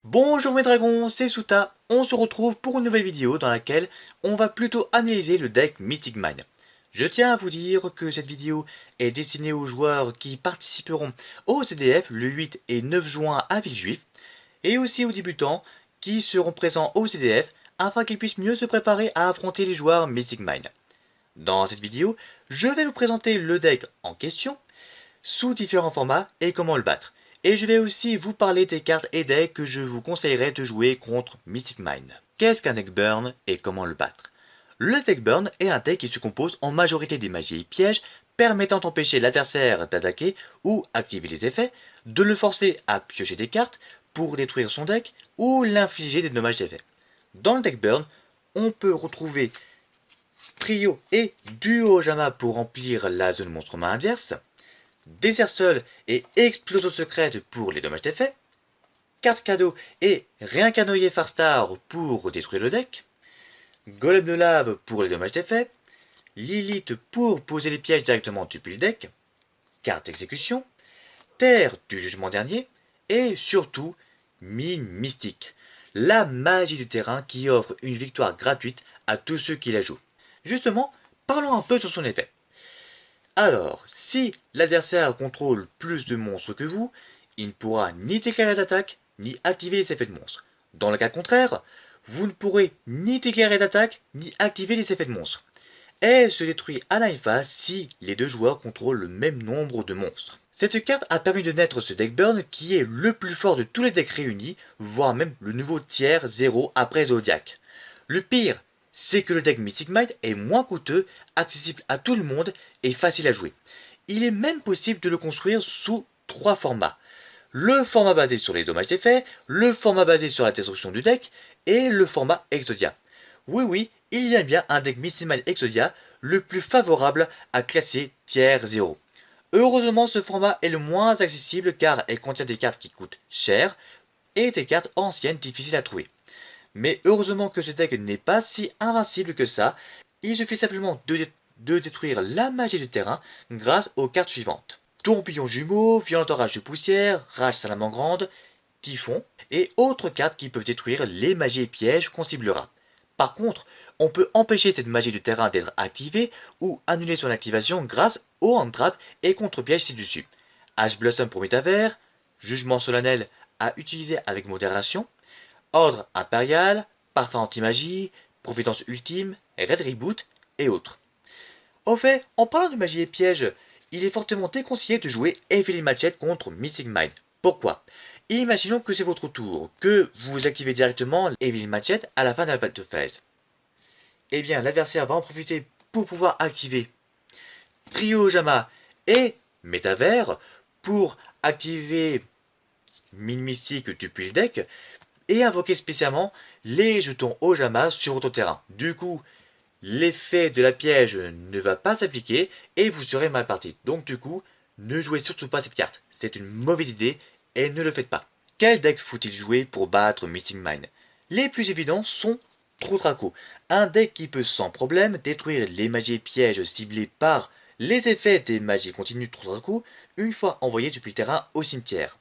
Bonjour mes dragons, c'est Suta. On se retrouve pour une nouvelle vidéo dans laquelle on va plutôt analyser le deck Mystic Mine. Je tiens à vous dire que cette vidéo est destinée aux joueurs qui participeront au CDF le 8 et 9 juin à Villejuif, et aussi aux débutants qui seront présents au CDF afin qu'ils puissent mieux se préparer à affronter les joueurs Mystic Mine. Dans cette vidéo, je vais vous présenter le deck en question, sous différents formats et comment le battre. Et je vais aussi vous parler des cartes et decks que je vous conseillerais de jouer contre Mystic Mine. Qu'est-ce qu'un deck burn et comment le battre? Le deck burn est un deck qui se compose en majorité des magies et pièges permettant d'empêcher l'adversaire d'attaquer ou activer les effets, de le forcer à piocher des cartes pour détruire son deck ou l'infliger des dommages d'effet. Dans le deck burn, on peut retrouver trio et duo Jama pour remplir la zone monstre main adverse, désert seul et explosion secrète pour les dommages d'effet, carte cadeau et réincarnoyer Farstar pour détruire le deck, golem de lave pour les dommages d'effet, Lilith pour poser les pièges directement depuis le deck, carte d'exécution, terre du jugement dernier, et surtout mine mystique, la magie du terrain qui offre une victoire gratuite à tous ceux qui la jouent. Justement, parlons un peu sur son effet. Alors, si l'adversaire contrôle plus de monstres que vous, il ne pourra ni déclarer d'attaque, ni activer les effets de monstres. Dans le cas contraire, vous ne pourrez ni déclarer d'attaque, ni activer les effets de monstres. Elle se détruit à la phase si les deux joueurs contrôlent le même nombre de monstres. Cette carte a permis de naître ce deck burn qui est le plus fort de tous les decks réunis, voire même le nouveau tiers 0 après Zodiac. Le pire, c'est que le deck Mystic Mine est moins coûteux, accessible à tout le monde et facile à jouer. Il est même possible de le construire sous 3 formats. Le format basé sur les dommages d'effet, le format basé sur la destruction du deck et le format Exodia. Oui, il y a bien un deck Mystic Mine Exodia, le plus favorable à classer tiers 0. Heureusement, ce format est le moins accessible car il contient des cartes qui coûtent cher et des cartes anciennes difficiles à trouver. Mais heureusement que ce deck n'est pas si invincible que ça, il suffit simplement de détruire la magie du terrain grâce aux cartes suivantes. Tourbillon jumeau, violent orage de poussière, rage salamandre, typhon, et autres cartes qui peuvent détruire les magies et pièges qu'on ciblera. Par contre, on peut empêcher cette magie du terrain d'être activée ou annuler son activation grâce au hand trap et contre-piège ci-dessus. Ash Blossom pour métavers, jugement solennel à utiliser avec modération, ordre impérial, parfum anti-magie, providence ultime, Red Reboot et autres. Au fait, en parlant de magie et pièges, il est fortement déconseillé de jouer Evelyn Machette contre Mystic Mine. Pourquoi? Imaginons que c'est votre tour, que vous activez directement Evelyn Machette à la fin de la battle phase. Eh bien, l'adversaire va en profiter pour pouvoir activer Trio Jama et Métavers pour activer Mine Mystique depuis le deck et invoquer spécialement les jetons Ojama sur votre terrain. Du coup, l'effet de la piège ne va pas s'appliquer et vous serez mal parti. Donc du coup, ne jouez surtout pas cette carte. C'est une mauvaise idée et ne le faites pas. Quel deck faut-il jouer pour battre Mystic Mine? Les plus évidents sont Trotraco, un deck qui peut sans problème détruire les magies et pièges ciblés par les effets des magies continues de Trotraco une fois envoyés depuis le terrain au cimetière.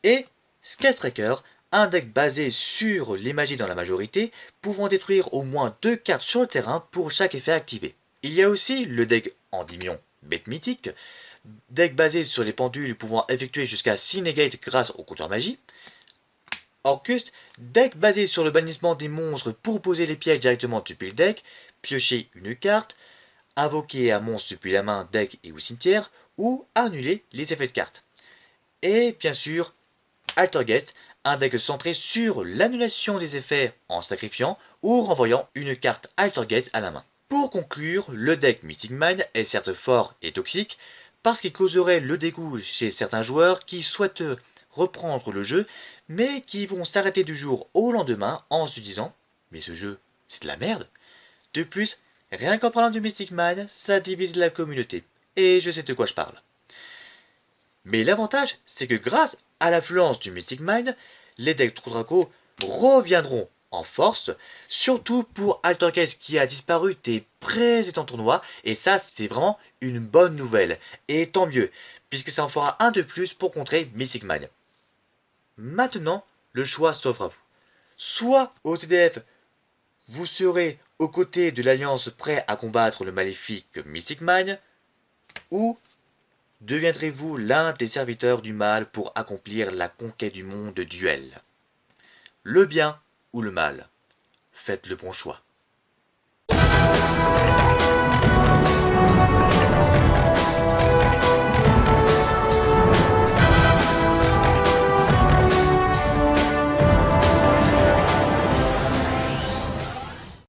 Et Skystriker, un deck basé sur les magies dans la majorité, pouvant détruire au moins 2 cartes sur le terrain pour chaque effet activé. Il y a aussi le deck Endymion, bête mythique, deck basé sur les pendules pouvant effectuer jusqu'à 6 negates grâce au compteur magie. Orcust, deck basé sur le bannissement des monstres pour poser les pièges directement depuis le deck, piocher une carte, invoquer un monstre depuis la main, deck et ou cimetière, ou annuler les effets de carte. Et bien sûr, Altergeist, un deck centré sur l'annulation des effets en sacrifiant ou renvoyant une carte Altergeist à la main. Pour conclure, le deck Mystic Mine est certes fort et toxique parce qu'il causerait le dégoût chez certains joueurs qui souhaitent reprendre le jeu mais qui vont s'arrêter du jour au lendemain en se disant mais ce jeu c'est de la merde. De plus, rien qu'en parlant du Mystic Mine, ça divise la communauté et je sais de quoi je parle. Mais l'avantage, c'est que grâce à l'affluence du Mystic Mine, les decks Trotraco reviendront en force, surtout pour Altergeist qui a disparu des précédents tournois, et ça c'est vraiment une bonne nouvelle, et tant mieux, puisque ça en fera un de plus pour contrer Mystic Mine. Maintenant, Le choix s'offre à vous. Soit au TDF, vous serez aux côtés de l'Alliance prêt à combattre le maléfique Mystic Mine, ou deviendrez-vous l'un des serviteurs du mal pour accomplir la conquête du monde duel. Le bien ou le mal, faites le bon choix.